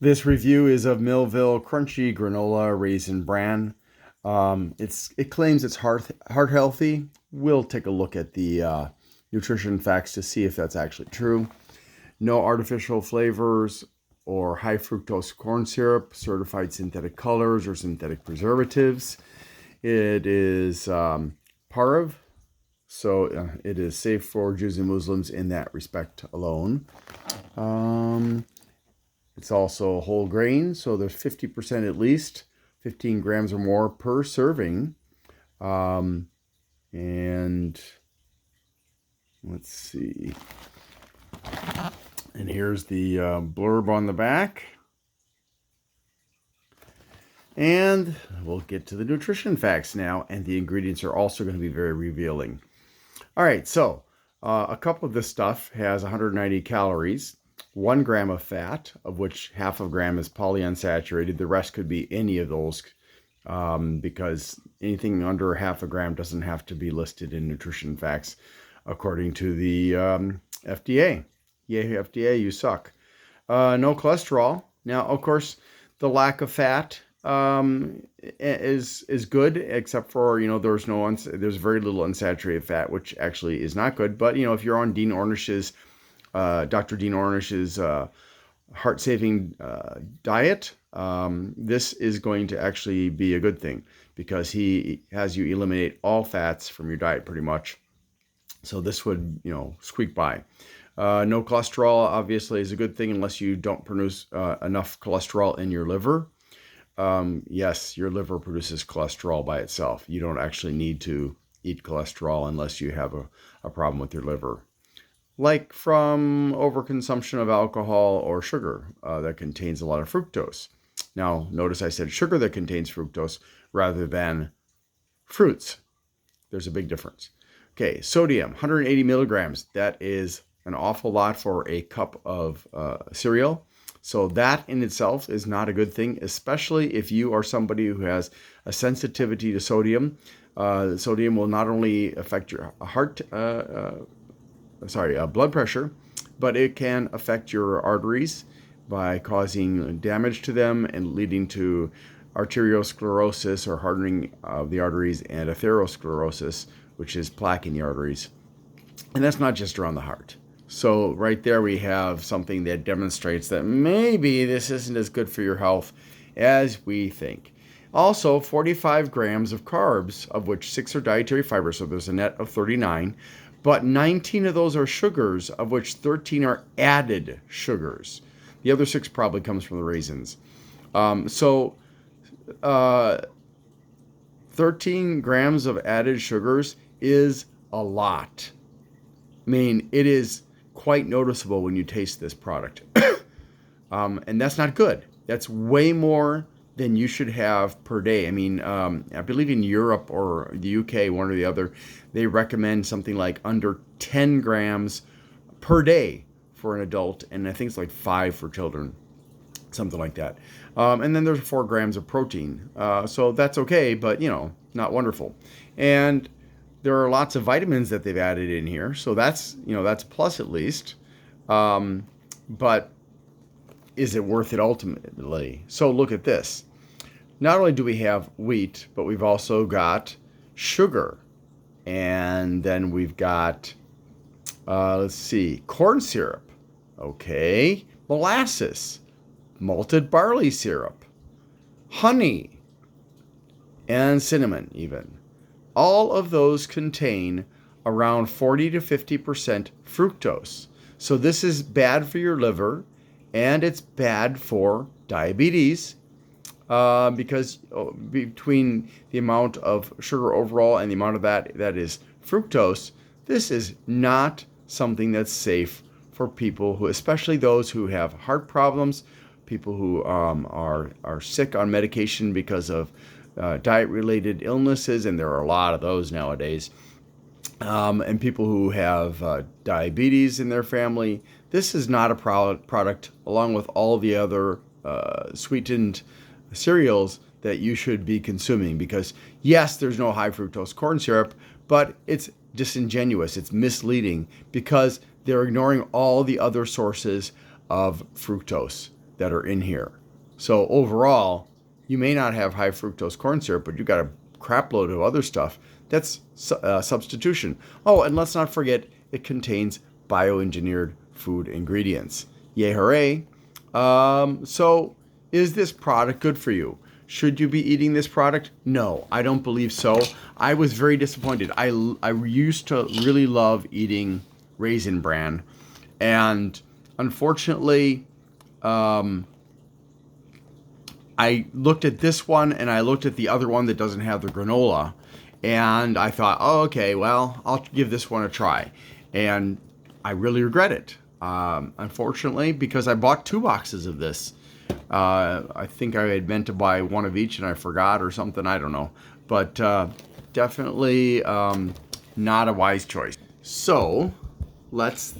This review is of Millville Crunchy Granola Raisin Bran. It claims it's heart healthy. We'll take a look at the nutrition facts to see if that's actually true. No artificial flavors or high fructose corn syrup, certified synthetic colors or synthetic preservatives. It is Parav, so it is safe for Jews and Muslims in that respect alone. It's also whole grain, so there's 50% at least, 15 grams or more per serving. And let's see. And here's the blurb on the back. And we'll get to the nutrition facts now, and the ingredients are also going to be very revealing. All right, so a cup of this stuff has 190 calories, 1 gram of fat, of which half a gram is polyunsaturated. The rest could be any of those because anything under half a gram doesn't have to be listed in nutrition facts, according to the FDA. Yay, FDA, you suck. No cholesterol. Now, of course, the lack of fat is good, except for, there's very little unsaturated fat, which actually is not good. But, if you're on Dr. Dean Ornish's heart-saving diet, this is going to actually be a good thing because he has you eliminate all fats from your diet pretty much. So this would, squeak by. No cholesterol, obviously, is a good thing unless you don't produce enough cholesterol in your liver. Yes, your liver produces cholesterol by itself. You don't actually need to eat cholesterol unless you have a problem with your liver, like from overconsumption of alcohol or sugar that contains a lot of fructose. Now, notice I said sugar that contains fructose rather than fruits. There's a big difference. Okay, sodium, 180 milligrams. That is an awful lot for a cup of cereal. So that in itself is not a good thing, especially if you are somebody who has a sensitivity to sodium. Sodium will not only affect your blood pressure, but it can affect your arteries by causing damage to them and leading to arteriosclerosis or hardening of the arteries and atherosclerosis, which is plaque in the arteries. And that's not just around the heart. So right there we have something that demonstrates that maybe this isn't as good for your health as we think. Also, 45 grams of carbs, of which 6 are dietary fibers, so there's a net of 39. But 19 of those are sugars, of which 13 are added sugars. The other 6 probably comes from the raisins. 13 grams of added sugars is a lot. I mean, it is quite noticeable when you taste this product. And that's not good. That's way more than you should have per day. I mean, I believe in Europe or the UK, one or the other, they recommend something like under 10 grams per day for an adult, and I think it's like 5 for children, something like that. And then there's 4 grams of protein. So that's okay, but, not wonderful. And there are lots of vitamins that they've added in here, so that's a plus at least. But is it worth it ultimately? So look at this. Not only do we have wheat, but we've also got sugar. And then we've got, corn syrup. Okay. Molasses. Malted barley syrup. Honey. And cinnamon even. All of those contain around 40 to 50% fructose. So this is bad for your liver, and it's bad for diabetes because between the amount of sugar overall and the amount of that is fructose, this is not something that's safe for people who, especially those who have heart problems, people who are sick on medication because of diet-related illnesses, and there are a lot of those nowadays, and people who have diabetes in their family. This is not a product, along with all the other sweetened cereals, that you should be consuming because, yes, there's no high fructose corn syrup, but it's disingenuous. It's misleading because they're ignoring all the other sources of fructose. that are in here. So overall, you may not have high fructose corn syrup, but you got a crap load of other stuff. That's substitution. Oh, and let's not forget, it contains bioengineered food ingredients. Yay, hooray. So is this product good for you? Should you be eating this product? No, I don't believe so. I was very disappointed. I used to really love eating Raisin Bran, and unfortunately, I looked at this one and I looked at the other one that doesn't have the granola, and I thought, oh, okay, well, I'll give this one a try. And I really regret it, unfortunately, because I bought 2 boxes of this. I think I had meant to buy one of each and I forgot or something. I don't know. But definitely not a wise choice. So let's...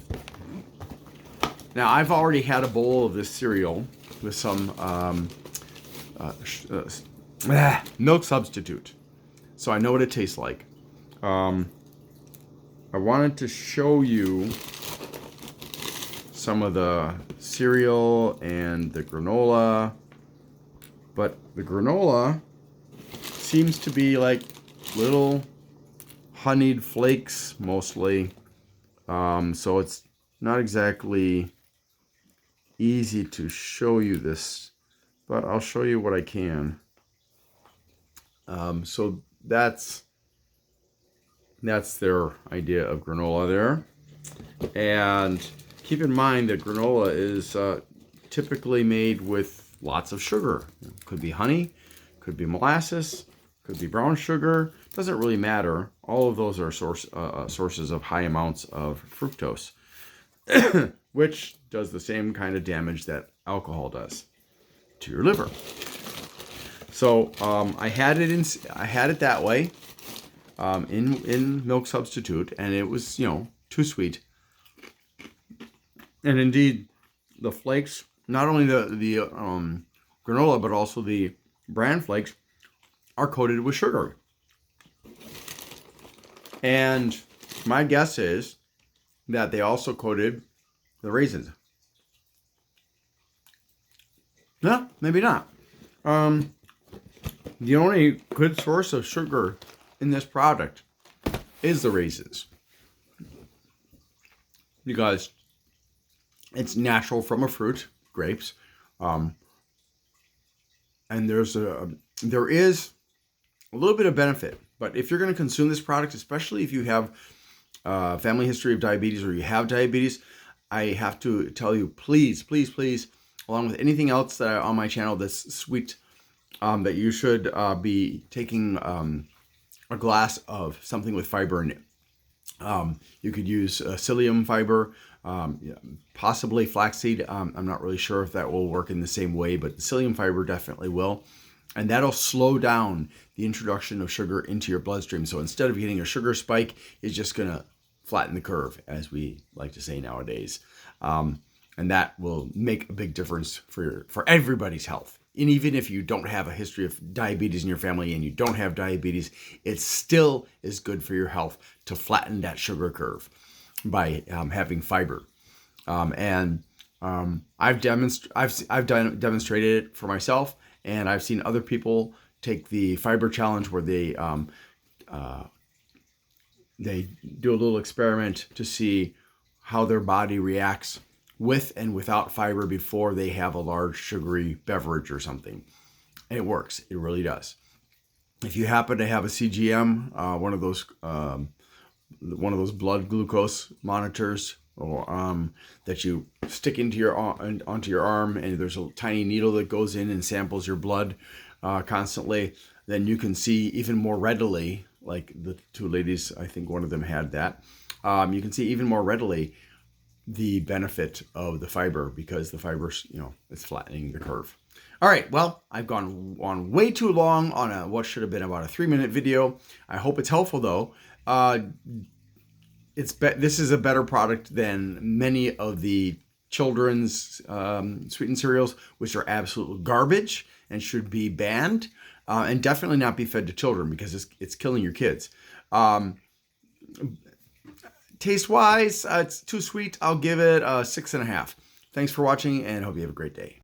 Now, I've already had a bowl of this cereal with some milk substitute. So I know what it tastes like. I wanted to show you some of the cereal and the granola, but the granola seems to be like little honeyed flakes mostly, so it's not exactly easy to show you this, but I'll show you what I can. So that's their idea of granola there. And keep in mind that granola is typically made with lots of sugar. Could be honey, could be molasses, could be brown sugar. Doesn't really matter. All of those are sources of high amounts of fructose, which does the same kind of damage that alcohol does to your liver. So I had it that way in milk substitute, and it was, too sweet. And indeed, the flakes, not only the granola, but also the bran flakes, are coated with sugar. And my guess is that they also coated the raisins. No, maybe not. The only good source of sugar in this product is the raisins, because it's natural from a fruit, grapes, and there is a little bit of benefit. But if you're going to consume this product, especially if you have a family history of diabetes or you have diabetes, I have to tell you, please, please, please, along with anything else that on my channel that's sweet, that you should be taking a glass of something with fiber in it. You could use psyllium fiber, possibly flaxseed. I'm not really sure if that will work in the same way, but psyllium fiber definitely will. And that'll slow down the introduction of sugar into your bloodstream. So instead of getting a sugar spike, it's just going to flatten the curve, as we like to say nowadays. And that will make a big difference for everybody's health. And even if you don't have a history of diabetes in your family and you don't have diabetes, it still is good for your health to flatten that sugar curve by having fiber. I've demonstrated it for myself, and I've seen other people take the fiber challenge where they do a little experiment to see how their body reacts with and without fiber before they have a large sugary beverage or something. And it works. It really does. If you happen to have a CGM, one of those blood glucose monitors, or that you stick onto your arm, and there's a tiny needle that goes in and samples your blood constantly, then you can see even more readily, like the 2 ladies, I think one of them had that. You can see even more readily the benefit of the fiber, because the fiber, it's flattening the curve. All right, well, I've gone on way too long on what should have been about a 3-minute video. I hope it's helpful, though. This is a better product than many of the children's sweetened cereals, which are absolute garbage and should be banned, and definitely not be fed to children, because it's killing your kids. Taste-wise, it's too sweet. I'll give it a 6.5. Thanks for watching, and hope you have a great day.